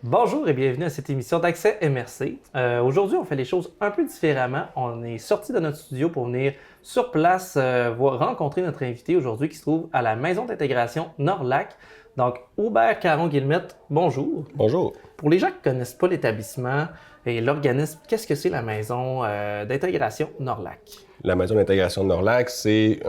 Bonjour et bienvenue à cette émission d'Accès MRC. Aujourd'hui, on fait les choses un peu différemment. On est sorti de notre studio pour venir sur place rencontrer notre invité aujourd'hui qui se trouve à la Maison d'intégration Nord-Lac. Donc, Aubert Caron-Guillemette, bonjour. Bonjour. Pour les gens qui ne connaissent pas l'établissement et l'organisme, qu'est-ce que c'est la Maison d'intégration Nord-Lac? La Maison d'intégration de Nord-Lac, c'est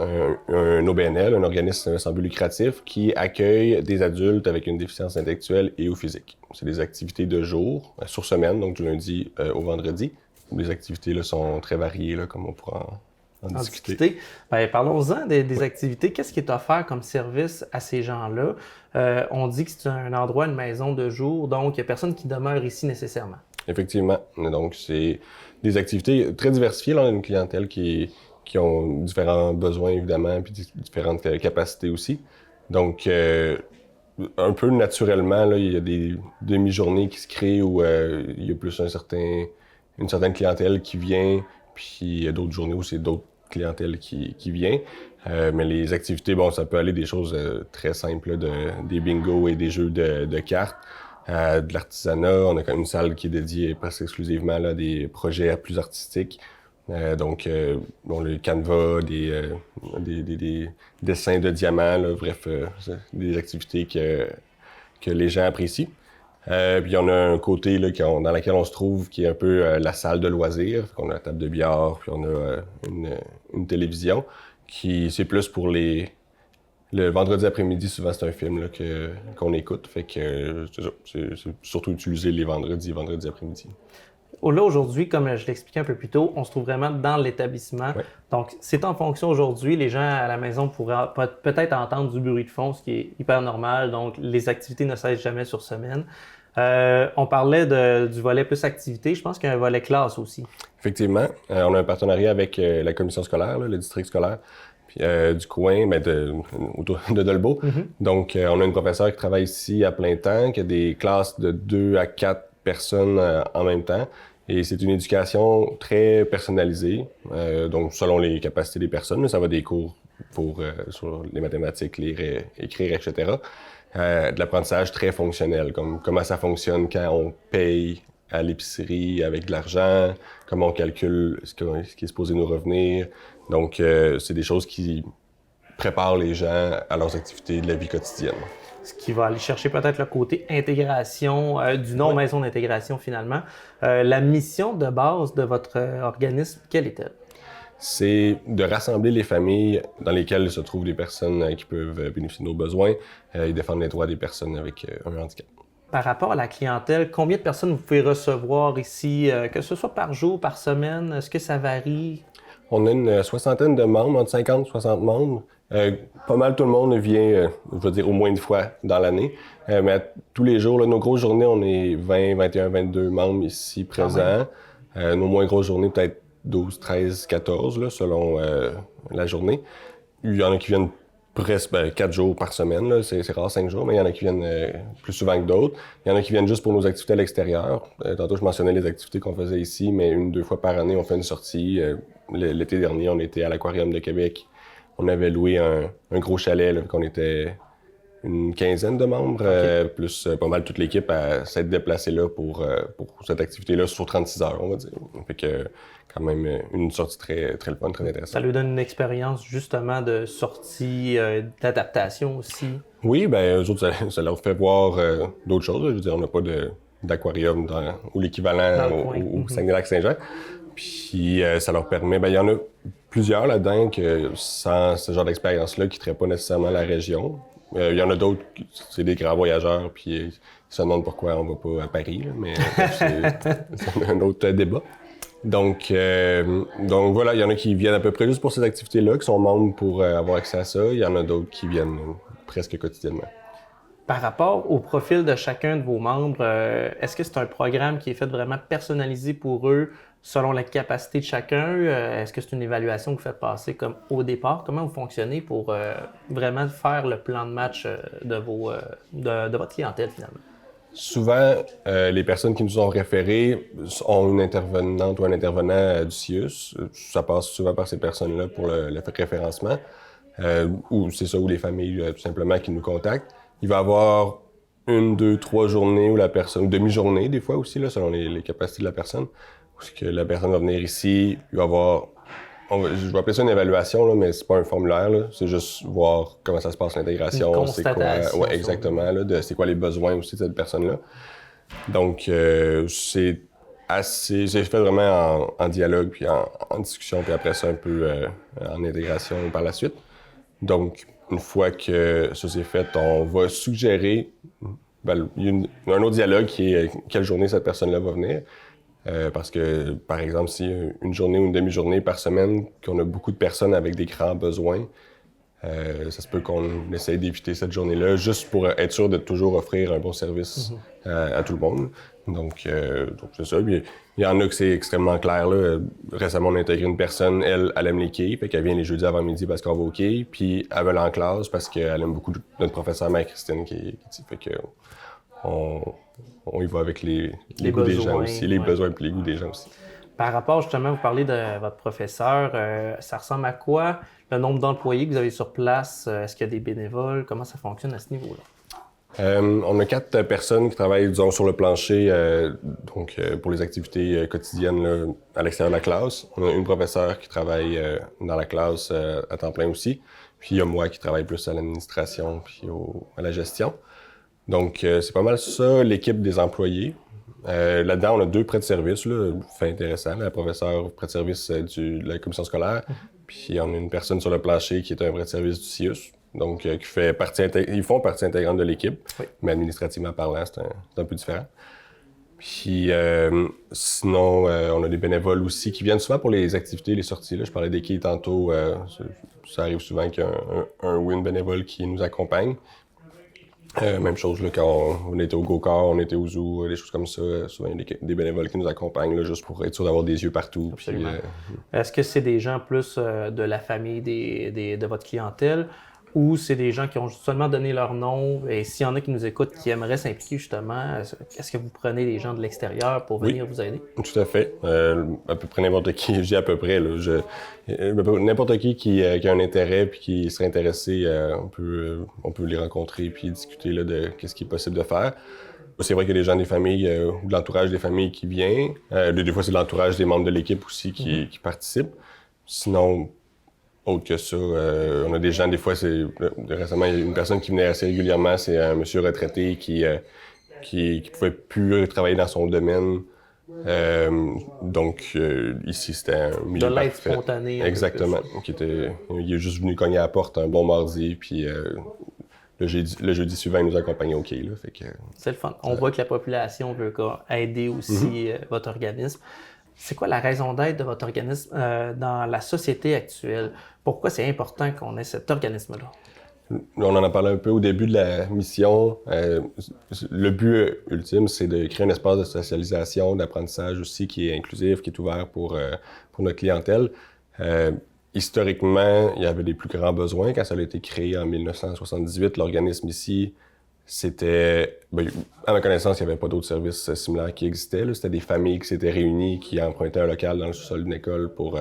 un OBNL, un organisme sans but lucratif, qui accueille des adultes avec une déficience intellectuelle et ou physique. C'est des activités de jour, sur semaine, donc du lundi au vendredi. Les activités là, sont très variées, là, comme on pourra en discuter. Bien, parlons-en des activités. Qu'est-ce qui est offert comme service à ces gens-là? On dit que c'est un endroit, une maison de jour, donc il n'y a personne qui demeure ici nécessairement. Effectivement. Donc, c'est des activités très diversifiées. Là, on a une clientèle qui ont différents besoins, évidemment, puis différentes capacités aussi. Donc, un peu naturellement, là, il y a des demi-journées qui se créent où il y a plus une certaine clientèle qui vient, puis il y a d'autres journées où c'est d'autres clientèles qui vient. Mais les activités, bon, ça peut aller des choses très simples, là, des bingos et des jeux de cartes. De l'artisanat, on a quand même une salle qui est dédiée presque exclusivement là, à des projets plus artistiques. Donc, le canevas, des dessins de diamants, là, bref, des activités que les gens apprécient. Puis on a un côté là, dans lequel on se trouve qui est un peu la salle de loisirs. On a la table de billard, puis on a une télévision qui c'est plus pour le vendredi après-midi, souvent, c'est un film là, qu'on écoute. Fait que c'est surtout utilisé les vendredis après-midi. Là, aujourd'hui, comme je l'expliquais un peu plus tôt, on se trouve vraiment dans l'établissement. Ouais. Donc, c'est en fonction aujourd'hui. Les gens à la maison pourraient peut-être entendre du bruit de fond, ce qui est hyper normal. Donc, les activités ne cessent jamais sur semaine. On parlait du volet plus activité. Je pense qu'il y a un volet classe aussi. Effectivement. On a un partenariat avec la commission scolaire, là, le district scolaire. Puis, du coin, autour de Dolbeau. Mm-hmm. Donc, on a une professeure qui travaille ici à plein temps, qui a des classes de 2 à 4 personnes en même temps. Et c'est une éducation très personnalisée, donc selon les capacités des personnes, mais ça va des cours sur les mathématiques, lire, écrire, etc. De l'apprentissage très fonctionnel, comme comment ça fonctionne quand on paye à l'épicerie avec de l'argent, comment on calcule ce qui est supposé nous revenir. Donc, c'est des choses qui préparent les gens à leurs activités de la vie quotidienne. Ce qui va aller chercher peut-être le côté intégration, du nom maison d'intégration finalement. La mission de base de votre organisme, quelle est-elle? C'est de rassembler les familles dans lesquelles se trouvent des personnes qui peuvent bénéficier de nos besoins et défendre les droits des personnes avec un handicap. Par rapport à la clientèle, combien de personnes vous pouvez recevoir ici, que ce soit par jour, par semaine? Est-ce que ça varie? On a une soixantaine de membres, entre 50 et 60 membres. Pas mal tout le monde vient, je veux dire, au moins une fois dans l'année. Mais tous les jours, là, nos grosses journées, on est 20, 21, 22 membres ici présents. Nos moins grosses journées, peut-être 12, 13, 14, là, selon la journée. Il y en a qui viennent presque 4 jours par semaine. Là. C'est rare 5 jours, mais il y en a qui viennent plus souvent que d'autres. Il y en a qui viennent juste pour nos activités à l'extérieur. Tantôt, je mentionnais les activités qu'on faisait ici, mais 1-2 fois par année, on fait une sortie. L'été dernier, on était à l'Aquarium de Québec. On avait loué un gros chalet, là, qu'on était une quinzaine de membres, plus pas mal toute l'équipe à s'être déplacée là pour cette activité-là sur 36 heures, on va dire. Fait que quand même une sortie très, très fun, très intéressante. Ça lui donne une expérience justement de sortie, d'adaptation aussi. Oui, ben eux autres, ça leur fait voir d'autres choses. Je veux dire, on n'a pas d'aquarium ou l'équivalent au Saguenay-Lac-Saint-Jean. Puis ça leur permet, il y en a plusieurs là-dedans que sans ce genre d'expérience-là qui ne quitteraient pas nécessairement la région. Il y en a d'autres, c'est des grands voyageurs, puis ils se demandent pourquoi on ne va pas à Paris, là, mais c'est un autre débat. Donc voilà, il y en a qui viennent à peu près juste pour ces activités-là, qui sont membres pour avoir accès à ça. Il y en a d'autres qui viennent presque quotidiennement. Par rapport au profil de chacun de vos membres, est-ce que c'est un programme qui est fait vraiment personnalisé pour eux selon la capacité de chacun? Est-ce que c'est une évaluation que vous faites passer comme au départ? Comment vous fonctionnez pour vraiment faire le plan de match de votre clientèle finalement? Souvent, les personnes qui nous ont référés ont une intervenante ou un intervenant du CIUS. Ça passe souvent par ces personnes-là pour le référencement. Ou c'est ça, ou les familles tout simplement qui nous contactent. Il va y avoir une, deux, 3 journées où la personne, ou demi-journée des fois aussi, là, selon les capacités de la personne, où c'est que la personne va venir ici, il va avoir, je vais appeler ça une évaluation, là, mais c'est pas un formulaire, là, c'est juste voir comment ça se passe l'intégration, c'est quoi, ouais, exactement, là, c'est quoi les besoins aussi de cette personne-là. Donc, c'est fait vraiment en dialogue, puis en discussion, puis après ça un peu en intégration par la suite. Donc, une fois que ça c'est fait, on va suggérer, il y a un autre dialogue qui est quelle journée cette personne-là va venir. Parce que, par exemple, si une journée ou une demi-journée par semaine, qu'on a beaucoup de personnes avec des grands besoins, ça se peut qu'on essaye d'éviter cette journée-là, juste pour être sûr de toujours offrir un bon service à tout le monde. Donc c'est ça. Puis, il y en a que c'est extrêmement clair. Là. Récemment, on a intégré une personne, elle aime les quilles, fait qu'elle vient les jeudis avant-midi parce qu'on va aux quilles, puis elle veut aller en classe parce qu'elle aime beaucoup notre professeure Marie-Christine qui fait que on y va avec les goûts des gens aussi, les besoins et les goûts des gens aussi. Par rapport, justement, vous parlez de votre professeur, ça ressemble à quoi le nombre d'employés que vous avez sur place? Est-ce qu'il y a des bénévoles? Comment ça fonctionne à ce niveau-là? On a 4 personnes qui travaillent, disons, sur le plancher, pour les activités quotidiennes là, à l'extérieur de la classe. On a une professeure qui travaille dans la classe à temps plein aussi. Puis il y a moi qui travaille plus à l'administration puis à la gestion. Donc, c'est pas mal ça, l'équipe des employés. Là-dedans, on a 2 prêts de service, là, fait intéressant. La professeure prêt de service de la commission scolaire. Puis on a une personne sur le plancher qui est un prêt de service du CIUS. Donc, qui fait ils font partie intégrante de l'équipe, mais administrativement parlant, c'est un peu différent. Puis sinon, on a des bénévoles aussi qui viennent souvent pour les activités, les sorties. Là. Je parlais des quilles tantôt. Ça arrive souvent qu'il y a un WIN bénévole qui nous accompagne. Même chose là, quand on était au go-kart, on était au zoo, des choses comme ça. Souvent, il y a des bénévoles qui nous accompagnent là, juste pour être sûr d'avoir des yeux partout. Puis, est-ce que c'est des gens plus de la famille de votre clientèle ou c'est des gens qui ont seulement donné leur nom? Et s'il y en a qui nous écoutent qui aimeraient s'impliquer justement, est-ce que vous prenez des gens de l'extérieur pour venir vous aider? Tout à fait. À peu près n'importe qui, je dis à peu près, là, n'importe qui a un intérêt puis qui serait intéressé, on peut les rencontrer puis discuter là, de ce qui est possible de faire. C'est vrai qu'il y a des gens des familles ou de l'entourage des familles qui viennent. Des fois, c'est l'entourage des membres de l'équipe aussi qui participent. Sinon, autre que ça, on a des gens, des fois, récemment, il y a une personne qui venait assez régulièrement, c'est un monsieur retraité qui pouvait plus travailler dans son domaine. Donc, ici, c'était un milieu de l'aide spontanée. Exactement. Il est juste venu cogner à la porte un bon mardi, puis le jeudi suivant, il nous accompagnait au quai. C'est le fun. On voit que la population veut aider aussi votre organisme. C'est quoi la raison d'être de votre organisme dans la société actuelle? Pourquoi c'est important qu'on ait cet organisme-là? On en a parlé un peu au début de la mission. Le but ultime, c'est de créer un espace de socialisation, d'apprentissage aussi qui est inclusif, qui est ouvert pour notre clientèle. Historiquement, il y avait des plus grands besoins. Quand ça a été créé en 1978, l'organisme ici, à ma connaissance, il n'y avait pas d'autres services similaires qui existaient. Là. C'était des familles qui s'étaient réunies, qui empruntaient un local dans le sous-sol d'une école pour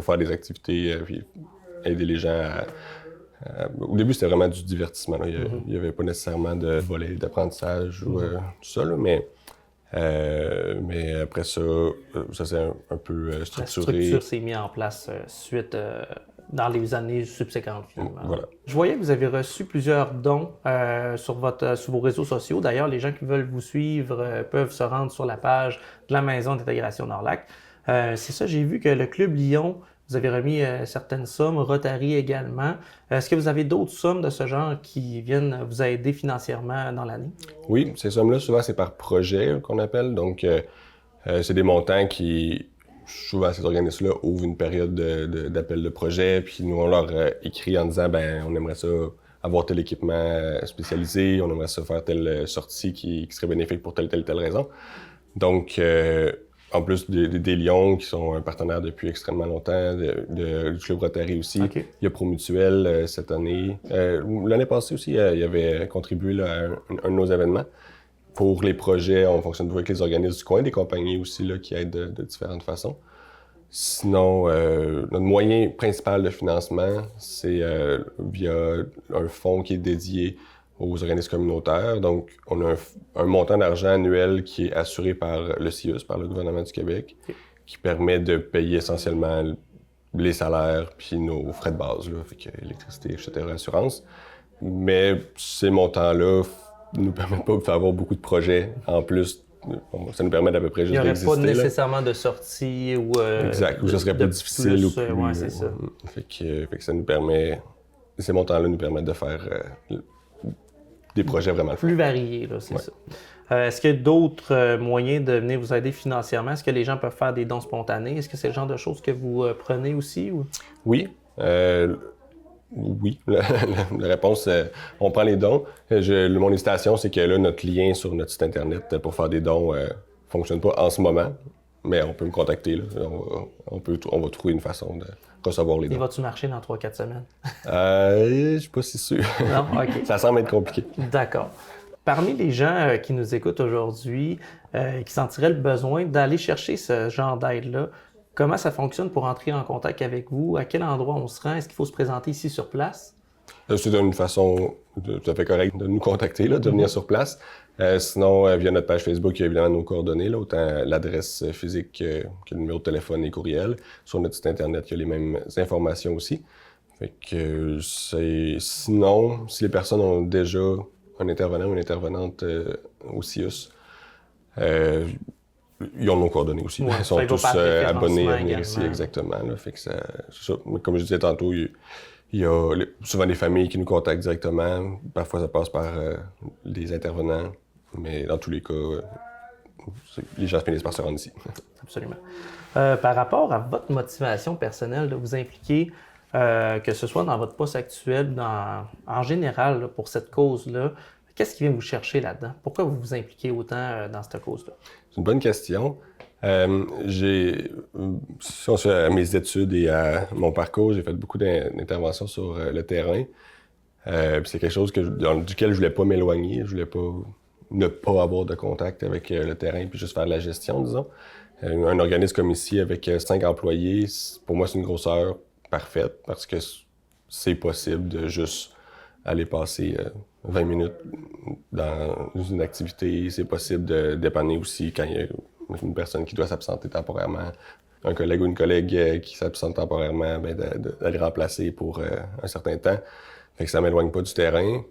faire des activités, puis aider les gens au début, c'était vraiment du divertissement. Là. Il n'y avait pas nécessairement de volet d'apprentissage ou tout ça, là, mais après ça, ça s'est un peu structuré. La structure s'est mise en place suite dans les années subséquentes. Voilà. Je voyais que vous avez reçu plusieurs dons sur vos réseaux sociaux. D'ailleurs, les gens qui veulent vous suivre peuvent se rendre sur la page de la Maison d'intégration Nord-Lac. C'est ça, j'ai vu que le Club Lyon, vous avez remis certaines sommes, Rotary également. Est-ce que vous avez d'autres sommes de ce genre qui viennent vous aider financièrement dans l'année? Oui, ces sommes-là, souvent, c'est par projet qu'on appelle. Donc, c'est des montants qui, souvent, ces organismes-là ouvrent une période d'appel de projet. Puis nous, on leur écrit en disant, on aimerait ça avoir tel équipement spécialisé, on aimerait ça faire telle sortie qui serait bénéfique pour telle raison. Donc, en plus des Lions, qui sont un partenaire depuis extrêmement longtemps, du Club Rotary aussi. Okay. Il y a Promutuel cette année. L'année passée aussi, il avait contribué là, à un de nos événements. Pour les projets, on fonctionne beaucoup avec les organismes du coin, des compagnies aussi là, qui aident de différentes façons. Sinon, notre moyen principal de financement, c'est via un fonds qui est dédié aux organismes communautaires. Donc, on a un montant d'argent annuel qui est assuré par le CIUS, par le gouvernement du Québec, qui permet de payer essentiellement les salaires puis nos frais de base, là, fait que électricité, etc., assurance. Mais ces montants-là ne nous permettent pas d'avoir beaucoup de projets en plus. Ça nous permet d'à peu près juste d'exister. Il n'y aurait pas nécessairement de sortie ou... exact, ou ça serait plus difficile ou plus... Ouais, c'est ça. Fait que ça nous permet... Ces montants-là nous permettent de faire des projets vraiment plus variés, là, c'est ça. Est-ce qu'il y a d'autres moyens de venir vous aider financièrement? Est-ce que les gens peuvent faire des dons spontanés? Est-ce que c'est le genre de choses que vous prenez aussi? Ou? Oui. Oui. La réponse, on prend les dons. Mon hésitation, c'est que là, notre lien sur notre site Internet pour faire des dons ne fonctionne pas en ce moment. Mais on peut me contacter. Là. On va trouver une façon de recevoir les dons. Et vas-tu marcher dans 3-4 semaines? Je suis pas si sûr. Non? OK. Ça semble être compliqué. D'accord. Parmi les gens qui nous écoutent aujourd'hui, qui sentiraient le besoin d'aller chercher ce genre d'aide-là, comment ça fonctionne pour entrer en contact avec vous? À quel endroit on se rend? Est-ce qu'il faut se présenter ici sur place? C'est une façon tout à fait correcte de nous contacter, là, de venir sur place. Sinon, via notre page Facebook, il y a évidemment nos coordonnées, là, autant l'adresse physique que le numéro de téléphone et courriel. Sur notre site Internet, il y a les mêmes informations aussi. Fait que sinon, si les personnes ont déjà un intervenant ou une intervenante au CIUS, ils ont nos coordonnées aussi. Ouais, ils sont tous abonnés à venir ici, également. Exactement. Là. Fait que c'est ça. Comme je disais tantôt, il y a souvent des familles qui nous contactent directement. Parfois, ça passe par des intervenants. Mais dans tous les cas, les gens finissent par se rendre ici. Absolument. Par rapport à votre motivation personnelle de vous impliquer, que ce soit dans votre poste actuel, en général, là, pour cette cause-là, qu'est-ce qui vient vous chercher là-dedans? Pourquoi vous vous impliquez autant dans cette cause-là? C'est une bonne question. Si on se fait à mes études et à mon parcours, j'ai fait beaucoup d'interventions sur le terrain. C'est quelque chose duquel je voulais pas m'éloigner. Je voulais pas ne pas avoir de contact avec le terrain puis juste faire de la gestion, disons. Un organisme comme ici, avec 5 employés, pour moi, c'est une grosseur parfaite parce que c'est possible de juste aller passer 20 minutes dans une activité. C'est possible de dépanner aussi quand il y a une personne qui doit s'absenter temporairement, un collègue ou une collègue qui s'absente temporairement, d'aller remplacer pour un certain temps. Fait que ça m'éloigne pas du terrain,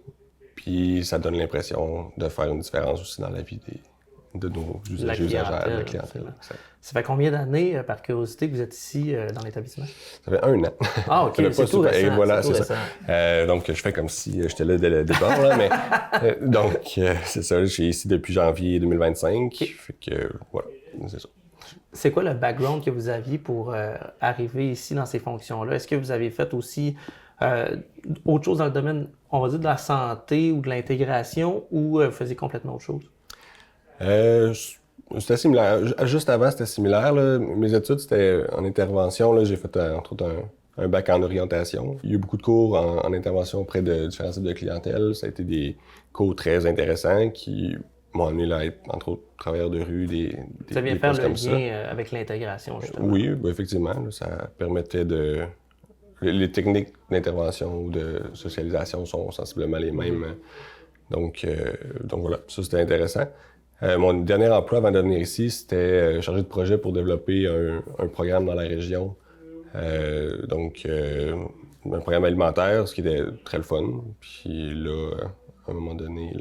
puis ça donne l'impression de faire une différence aussi dans la vie de nos usagers, usagères, de la clientèle. Ça fait combien d'années, par curiosité, que vous êtes ici dans l'établissement? Ça fait 1 an. Ah, OK, c'est tout récent. Et voilà, c'est ça. Donc, je fais comme si j'étais là dès le départ, là, mais donc, c'est ça, je suis ici depuis janvier 2025, okay. Fait que, voilà, c'est ça. C'est quoi le background que vous aviez pour arriver ici dans ces fonctions-là? Est-ce que vous avez fait aussi autre chose dans le domaine, on va dire, de la santé ou de l'intégration, ou vous faisiez complètement autre chose? C'était similaire. Juste avant, c'était similaire. Là. Mes études, c'était en intervention. Là. J'ai fait, entre autres, un bac en orientation. Il y a eu beaucoup de cours en intervention auprès de différents types de clientèle. Ça a été des cours très intéressants qui m'ont amené là, à être, entre autres, travailleur de rue, ça vient faire le lien avec l'intégration, justement. Oui, effectivement. Là, ça permettait de... Les techniques d'intervention ou de socialisation sont sensiblement les mêmes. Donc voilà, ça, c'était intéressant. Mon dernier emploi avant de venir ici, c'était chargé de projet pour développer un programme dans la région. Un programme alimentaire, ce qui était très le fun. Puis là, à un moment donné,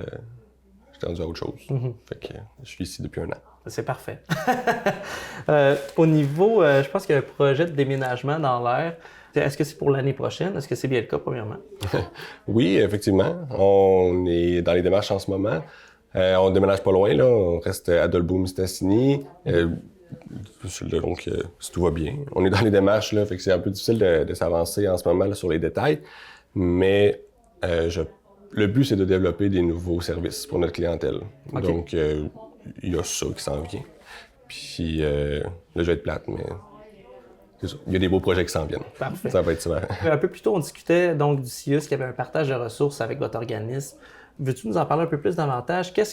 j'étais rendu à autre chose. Fait que je suis ici depuis 1 an. C'est parfait. Au niveau, je pense qu'il y a un projet de déménagement dans l'air. Est-ce que c'est pour l'année prochaine? Est-ce que c'est bien le cas, premièrement? Oui, effectivement. On est dans les démarches en ce moment. On ne déménage pas loin, là. On reste à Dolbeau-Mistassini. Donc, si tout va bien. On est dans les démarches, là. Fait que c'est un peu difficile de s'avancer en ce moment là, sur les détails. Mais le but, c'est de développer des nouveaux services pour notre clientèle. Okay. Donc, il y a ça qui s'en vient. Puis, là, je vais être plate, mais... Il y a des beaux projets qui s'en viennent. Parfait. Ça va être super. Un peu plus tôt, on discutait donc du CIUS, qu'il y avait un partage de ressources avec votre organisme. Veux-tu nous en parler un peu plus davantage? Quelle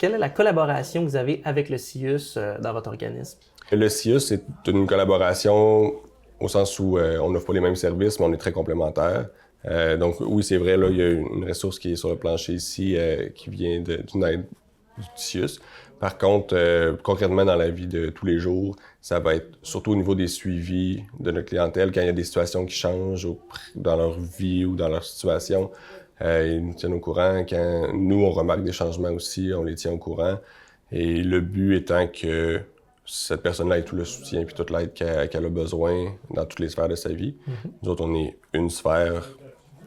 est la collaboration que vous avez avec le CIUS dans votre organisme? Le CIUS, c'est une collaboration au sens où on n'offre pas les mêmes services, mais on est très complémentaires. Donc oui, c'est vrai, là, il y a une ressource qui est sur le plancher ici qui vient d'une aide du CIUS. Par contre, concrètement, dans la vie de tous les jours, ça va être surtout au niveau des suivis de notre clientèle, quand il y a des situations qui changent dans leur vie ou dans leur situation. Ils nous tiennent au courant. Quand nous, on remarque des changements aussi, on les tient au courant. Et le but étant que cette personne-là ait tout le soutien et toute l'aide qu'elle a besoin dans toutes les sphères de sa vie. Nous autres, on est une sphère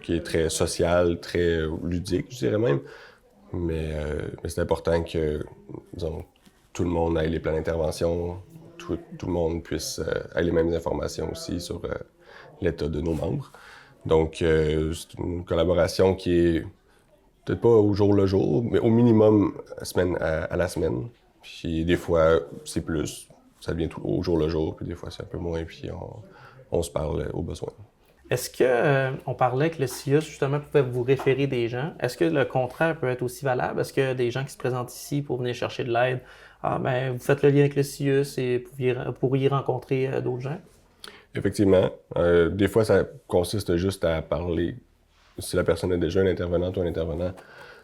qui est très sociale, très ludique, je dirais même. Mais c'est important que, disons, tout le monde ait les plans d'intervention, tout le monde puisse ait les mêmes informations aussi sur l'état de nos membres. Donc, c'est une collaboration qui est peut-être pas au jour le jour, mais au minimum semaine à la semaine. Puis des fois, c'est plus, ça devient tout au jour le jour, puis des fois, c'est un peu moins, puis on se parle au besoin. Est-ce que on parlait que le CIUS, justement, pouvait vous référer des gens? Est-ce que le contraire peut être aussi valable? Est-ce que des gens qui se présentent ici pour venir chercher de l'aide, vous faites le lien avec le CIUS et pourriez rencontrer d'autres gens? Effectivement. Des fois, ça consiste juste à parler. Si la personne est déjà un intervenante ou un intervenant,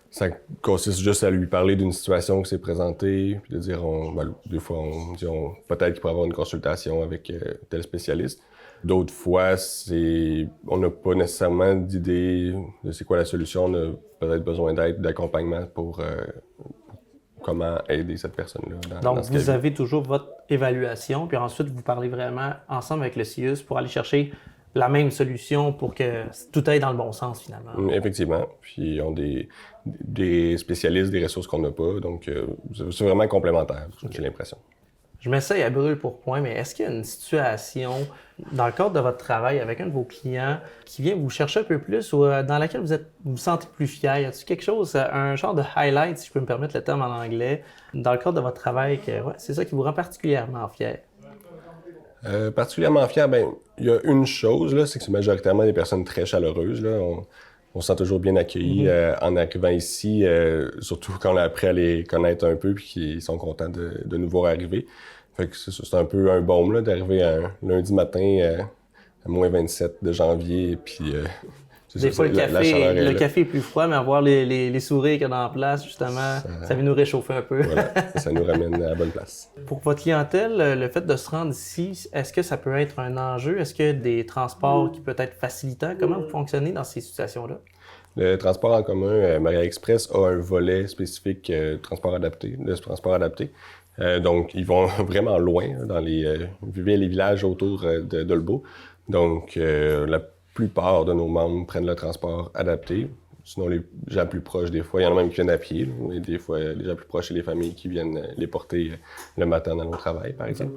ça consiste juste à lui parler d'une situation qui s'est présentée, puis de dire, des fois, on dit peut-être qu'il pourrait avoir une consultation avec tel spécialiste. D'autres fois, on n'a pas nécessairement d'idée de c'est quoi la solution. On a peut-être besoin d'aide, d'accompagnement pour comment aider cette personne-là. Donc, vous avez toujours votre évaluation, puis ensuite, vous parlez vraiment ensemble avec le CIUS pour aller chercher la même solution pour que tout aille dans le bon sens, finalement. Effectivement. Puis, ils ont des spécialistes, des ressources qu'on n'a pas. Donc, c'est vraiment complémentaire, j'ai l'impression. Je m'essaye à brûle pour point, mais est-ce qu'il y a une situation dans le cadre de votre travail avec un de vos clients qui vient vous chercher un peu plus ou dans laquelle vous vous sentez plus fier? Y a-t-il quelque chose, un genre de highlight, si je peux me permettre le terme en anglais, dans le cadre de votre travail, que c'est ça qui vous rend particulièrement fier? Particulièrement fier, il y a une chose, là, c'est que c'est majoritairement des personnes très chaleureuses. Là. On se sent toujours bien accueillis en arrivant ici, surtout quand on a appris à les connaître un peu puis qu'ils sont contents de nous voir arriver. Fait que c'est un peu un baume là, d'arriver un lundi matin à moins 27 de janvier. Puis, des fois, le café est plus froid, mais avoir les sourires qu'il y a dans la place, justement, ça vient nous réchauffer un peu. Voilà, ça nous ramène à la bonne place. Pour votre clientèle, le fait de se rendre ici, est-ce que ça peut être un enjeu? Est-ce qu'il y a des transports qui peuvent être facilitants? Comment vous fonctionnez dans ces situations-là? Le transport en commun, Maria Express a un volet spécifique de transport adapté. Donc, ils vont vraiment loin dans les villages autour d'Olbeau. Donc, la plupart de nos membres prennent le transport adapté. Sinon, les gens plus proches, des fois, il y en a même qui viennent à pied. Là, et des fois, les gens plus proches, c'est les familles qui viennent les porter le matin dans leur travail, par exemple.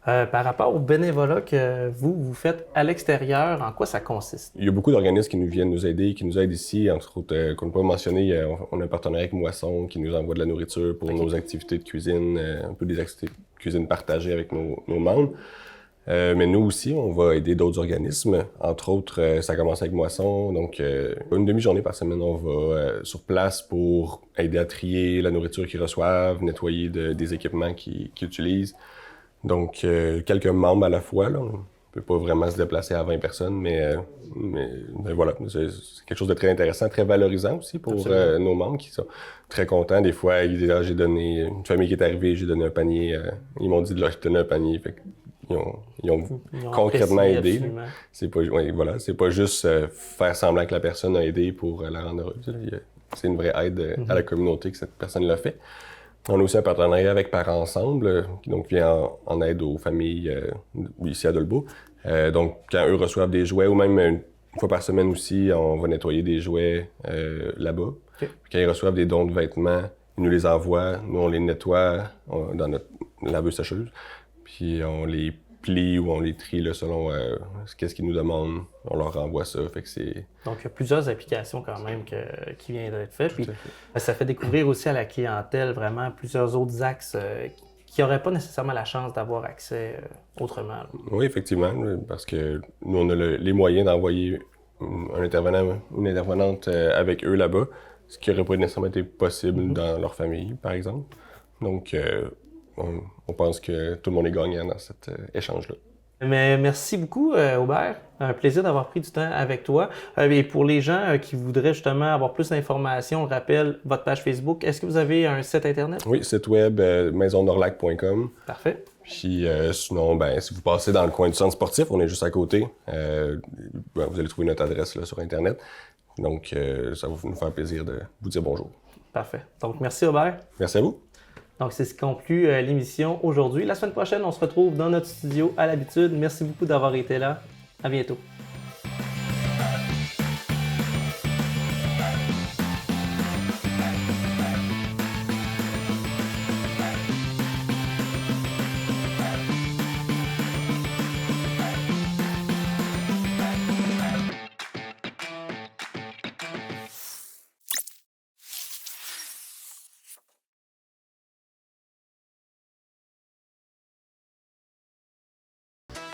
Par rapport au bénévolat que vous faites à l'extérieur, en quoi ça consiste? Il y a beaucoup d'organismes qui nous viennent nous aider, qui nous aident ici. Entre autres, qu'on ne peut pas mentionner, on a un partenariat avec Moisson qui nous envoie de la nourriture pour nos activités de cuisine, un peu des activités de cuisine partagées avec nos membres. Mais nous aussi, on va aider d'autres organismes. Entre autres, ça commence avec Moisson. Donc, une demi-journée par semaine, on va sur place pour aider à trier la nourriture qu'ils reçoivent, nettoyer des équipements qu'ils utilisent. Donc, quelques membres à la fois. Là. On ne peut pas vraiment se déplacer à 20 personnes, mais voilà, c'est quelque chose de très intéressant, très valorisant aussi pour nos membres qui sont très contents. Des fois, ils disent j'ai donné, une famille qui est arrivée, j'ai donné un panier. Ils m'ont dit de leur donner un panier. Fait ils ont concrètement aidé. C'est pas juste faire semblant que la personne a aidé pour la rendre heureuse. C'est une vraie aide à la communauté que cette personne l'a fait. On a aussi un partenariat avec Parents Ensemble, qui donc vient en aide aux familles ici à Dolbeau. Donc, quand eux reçoivent des jouets, ou même une fois par semaine aussi, on va nettoyer des jouets là-bas. Okay. Puis quand ils reçoivent des dons de vêtements, ils nous les envoient, nous on les nettoie dans notre laveuse sécheuse, puis on les plie ou on les trie là, selon qu'est-ce qu'ils nous demandent. On leur renvoie ça. Fait que c'est... Donc, il y a plusieurs applications quand même qui viennent d'être faites. Puis, ça fait découvrir aussi à la clientèle vraiment plusieurs autres axes qui n'auraient pas nécessairement la chance d'avoir accès autrement. Là. Oui, effectivement, parce que nous, on a les moyens d'envoyer un intervenant ou une intervenante avec eux là-bas, ce qui n'aurait pas nécessairement été possible dans leur famille, par exemple. Donc, on pense que tout le monde est gagnant dans cet échange-là. Mais merci beaucoup, Aubert. Un plaisir d'avoir pris du temps avec toi. Et pour les gens qui voudraient justement avoir plus d'informations, on rappelle votre page Facebook. Est-ce que vous avez un site Internet? Oui, site web maisonnorlac.com. Parfait. Puis sinon, si vous passez dans le coin du centre sportif, on est juste à côté. Vous allez trouver notre adresse là, sur Internet. Donc, ça va nous faire plaisir de vous dire bonjour. Parfait. Donc, merci Aubert. Merci à vous. Donc, c'est ce qui conclut l'émission aujourd'hui. La semaine prochaine, on se retrouve dans notre studio à l'habitude. Merci beaucoup d'avoir été là. À bientôt.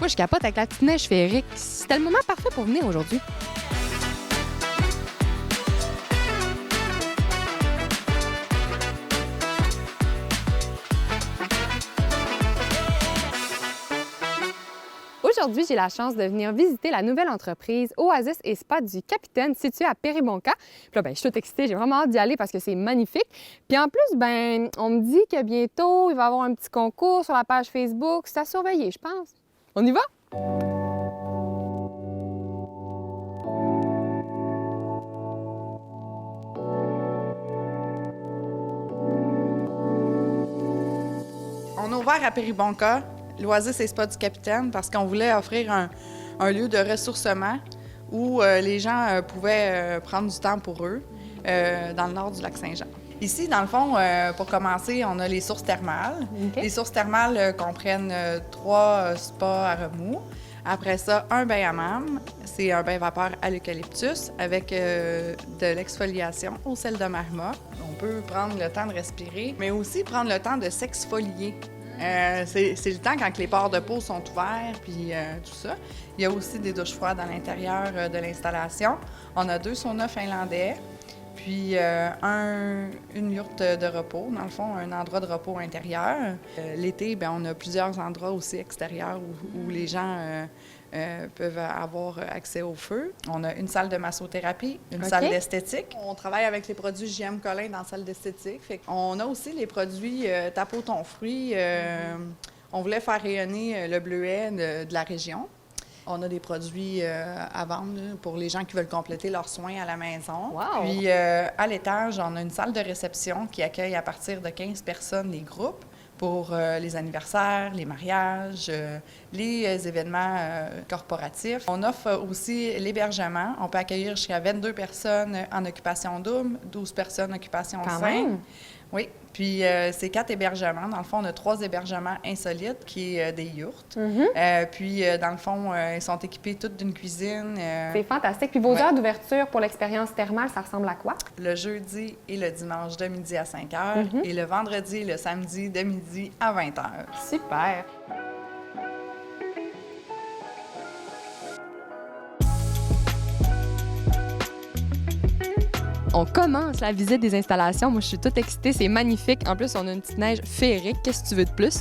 Moi, je capote avec la petite neige féerique. C'était le moment parfait pour venir aujourd'hui. Aujourd'hui, j'ai la chance de venir visiter la nouvelle entreprise Oasis et Spa du Capitaine située à Péribonka. Puis là, je suis toute excitée, j'ai vraiment hâte d'y aller parce que c'est magnifique. Puis en plus, on me dit que bientôt, il va y avoir un petit concours sur la page Facebook. C'est à surveiller, je pense. On y va? On a ouvert à Péribonka l'Oasis et Spa du Capitaine parce qu'on voulait offrir un lieu de ressourcement où les gens pouvaient prendre du temps pour eux dans le nord du lac Saint-Jean. Ici, dans le fond, pour commencer, on a les sources thermales. Okay. Les sources thermales comprennent 3 spas à remous. Après ça, un bain hammam. C'est un bain vapeur à l'eucalyptus avec de l'exfoliation au sel de marmot. On peut prendre le temps de respirer, mais aussi prendre le temps de s'exfolier. C'est le temps quand les pores de peau sont ouverts, puis tout ça. Il y a aussi des douches froides à l'intérieur de l'installation. On a 2 saunas finlandais, puis une yourte de repos, dans le fond, un endroit de repos intérieur. L'été, on a plusieurs endroits aussi extérieurs où les gens peuvent avoir accès au feu. On a une salle de massothérapie, une salle d'esthétique. On travaille avec les produits JM Collin dans la salle d'esthétique. On a aussi les produits Tapeau ton fruit. On voulait faire rayonner le bleuet de la région. On a des produits à vendre pour les gens qui veulent compléter leurs soins à la maison. Wow. Puis à l'étage, on a une salle de réception qui accueille à partir de 15 personnes les groupes pour les anniversaires, les mariages, les événements corporatifs. On offre aussi l'hébergement. On peut accueillir jusqu'à 22 personnes en occupation double, 12 personnes en occupation simple. Oui. Puis, c'est 4 hébergements. Dans le fond, on a 3 hébergements insolites, qui est des yourtes. Puis, dans le fond, ils sont équipés toutes d'une cuisine. C'est fantastique. Puis, vos heures d'ouverture pour l'expérience thermale, ça ressemble à quoi? Le jeudi et le dimanche de midi à 5 h et le vendredi et le samedi de midi à 20 h. Super! On commence la visite des installations. Moi, je suis toute excitée. C'est magnifique. En plus, on a une petite neige féerique. Qu'est-ce que tu veux de plus?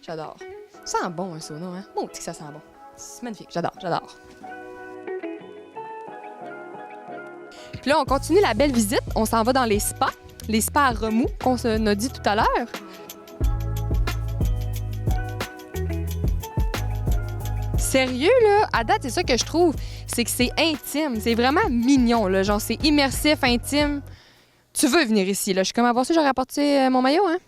J'adore. Ça sent bon, un sauna, hein? Bon, que ça sent bon. C'est magnifique. J'adore. Puis là, on continue la belle visite. On s'en va dans les spas à remous qu'on a dit tout à l'heure. Sérieux, là, à date, c'est ça que je trouve, c'est que c'est intime, c'est vraiment mignon, là, genre c'est immersif, intime. Tu veux venir ici, là, je suis comme avant ça, j'aurais apporté mon maillot, hein?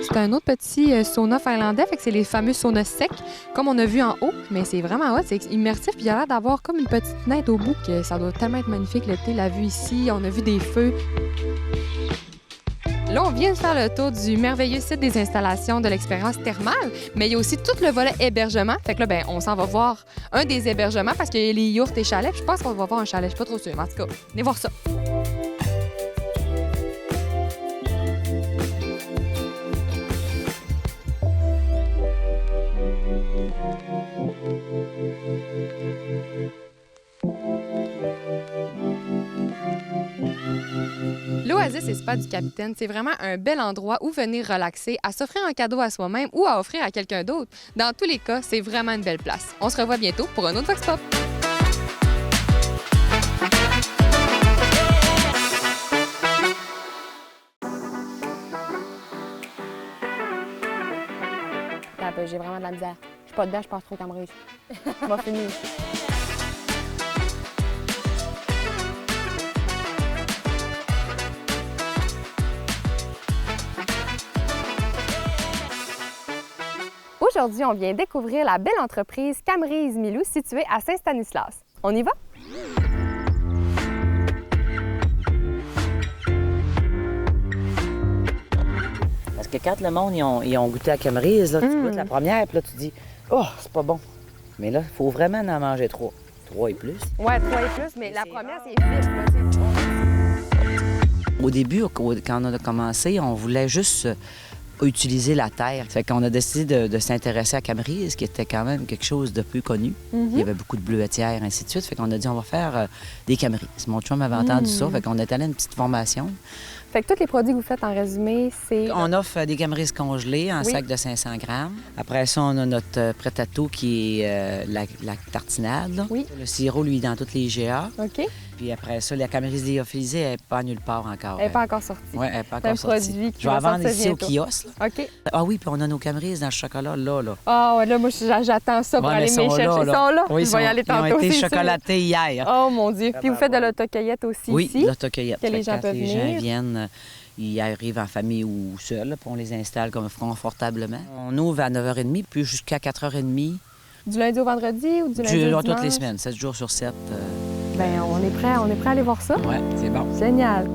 C'est un autre petit sauna finlandais, fait que c'est les fameux saunas secs, comme on a vu en haut, mais c'est vraiment hot, c'est immersif, puis il a l'air d'avoir comme une petite fenêtre au bout, que ça doit tellement être magnifique l'été, la vue ici, on a vu des feux. Là, on vient de faire le tour du merveilleux site des installations de l'expérience thermale, mais il y a aussi tout le volet hébergement. Fait que là, on s'en va voir un des hébergements parce qu'il y a les yourtes et chalets. Je pense qu'on va voir un chalet, je suis pas trop sûre. En tout cas, venez voir ça. Oasis et Spa du Capitaine, c'est vraiment un bel endroit où venir relaxer, à s'offrir un cadeau à soi-même ou à offrir à quelqu'un d'autre. Dans tous les cas, c'est vraiment une belle place. On se revoit bientôt pour un autre Vox Pop. J'ai vraiment de la misère. Je suis pas dedans, je passe trop Camerise. On va finir. Aujourd'hui, on vient découvrir la belle entreprise Camerise Milou située à Saint-Stanislas. On y va? Parce que quand le monde, ils ont goûté à Camerise, là, tu goûtes la première, puis là, tu dis « Oh, c'est pas bon! » Mais là, il faut vraiment en manger 3. 3 et plus. Ouais, 3 et plus, mais la première, c'est vite. Au début, quand on a commencé, on voulait juste utiliser la terre. Fait qu'on a décidé de s'intéresser à Camerise, qui était quand même quelque chose de peu connu. Il y avait beaucoup de bleuetières, ainsi de suite. Fait qu'on a dit, on va faire des Camerises. Mon chum avait entendu ça, fait qu'on est allé à une petite formation. Fait que tous les produits que vous faites en résumé, c'est... On offre des Camerises congelées en sac de 500 grammes. Après ça, on a notre prêt-à-tout qui est la tartinade. Là. Oui. Le sirop, lui, dans toutes les GA. OK. Puis après ça, la Camerise lyophilisée, elle n'est pas nulle part encore. Elle n'est pas encore sortie. Oui, elle n'est pas C'est un encore sortie. produit qui Je vais va la vendre sortir ici au bientôt. kiosque. Là. OK. Ah oui, puis on a nos Camerises dans le chocolat, là. Ah, ouais, là, moi, j'attends ça pour Ouais, aller mais me chercher. Ils sont là. Oui, Je vais y aller ils ont tantôt. été c'est sûr. chocolatés hier. Oh, mon Dieu. Puis vous faites de l'autocueillette aussi Oui, ici? l'autocueillette. Que les gens Quand peuvent les gens venir. viennent, ils arrivent en famille ou seuls, puis on les installe comme confortablement. On ouvre à 9h30, puis jusqu'à 4h30. Du lundi au vendredi ou du lundi au dimanche? Toutes les semaines, 7 jours sur 7. Bien, on est prêt à aller voir ça. Oui, c'est bon. Génial.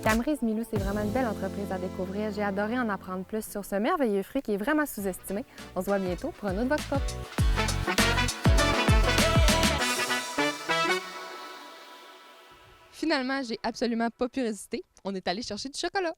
Camerise Milou, c'est vraiment une belle entreprise à découvrir. J'ai adoré en apprendre plus sur ce merveilleux fruit qui est vraiment sous-estimé. On se voit bientôt pour un autre Vox Pop. Finalement, j'ai absolument pas pu résister. On est allé chercher du chocolat.